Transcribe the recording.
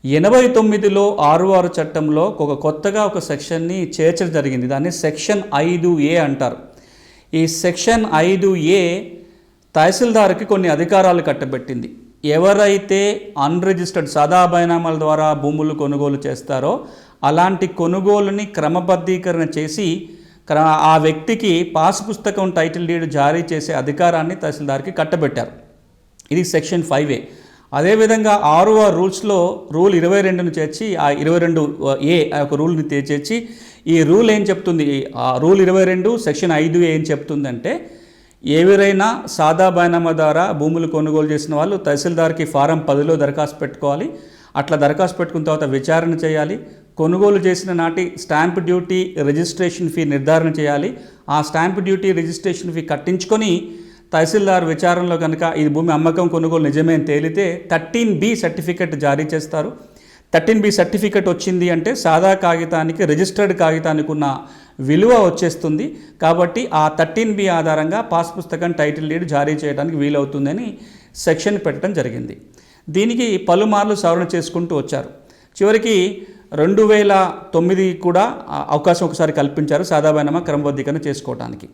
89లో 6 చట్టంలో కొత్తగా ఒక సెక్షన్ని చేర్చడం జరిగింది. దాన్ని సెక్షన్ 5A అంటారు. ఈ సెక్షన్ 5A తహసీల్దార్కి కొన్ని అధికారాలు కట్టబెట్టింది. ఎవరైతే అన్రిజిస్టర్డ్ సాదా బైనామాల ద్వారా భూములు కొనుగోలు చేస్తారో అలాంటి కొనుగోలుని క్రమబద్ధీకరణ చేసి ఆ వ్యక్తికి పాస్ పుస్తకం టైటిల్ డీడ్ జారీ చేసే అధికారాన్ని తహసీల్దార్కి కట్టబెట్టారు. ఇది సెక్షన్ 5A. అదేవిధంగా 6వ రూల్స్లో రూల్ 22ను చేర్చి ఆ 22A ఒక రూల్ని చేర్చి ఈ రూల్ ఏం చెప్తుంది, రూల్ 22 సెక్షన్ 5A ఏం చెప్తుందంటే, ఎవరైనా సాదా బైనామా ద్వారా భూములు కొనుగోలు చేసిన వాళ్ళు తహసీల్దార్కి ఫారం 10లో దరఖాస్తు పెట్టుకోవాలి. అట్లా దరఖాస్తు పెట్టుకున్న తర్వాత విచారణ చేయాలి. కొనుగోలు చేసిన నాటి స్టాంప్ డ్యూటీ రిజిస్ట్రేషన్ ఫీ నిర్ధారణ చేయాలి. ఆ స్టాంప్ డ్యూటీ రిజిస్ట్రేషన్ ఫీ కట్టించుకొని తహసీల్దార్ విచారణలో కనుక ఇది భూమి అమ్మకం కొనుగోలు నిజమే అని తేలితే 13B సర్టిఫికెట్ జారీ చేస్తారు. 13B సర్టిఫికెట్ వచ్చింది అంటే సాదా కాగితానికి రిజిస్టర్డ్ కాగితానికి ఉన్న విలువ వచ్చేస్తుంది. కాబట్టి ఆ 13B ఆధారంగా పాస్ పుస్తకం టైటిల్ డీడ్ జారీ చేయడానికి వీలవుతుందని సెక్షన్ పెట్టడం జరిగింది. దీనికి పలుమార్లు సవరణ చేసుకుంటూ వచ్చారు. చివరికి 2009 కూడా అవకాశం ఒకసారి కల్పించారు సాదా బైనామా క్రమబద్ధీకరణ చేసుకోవడానికి.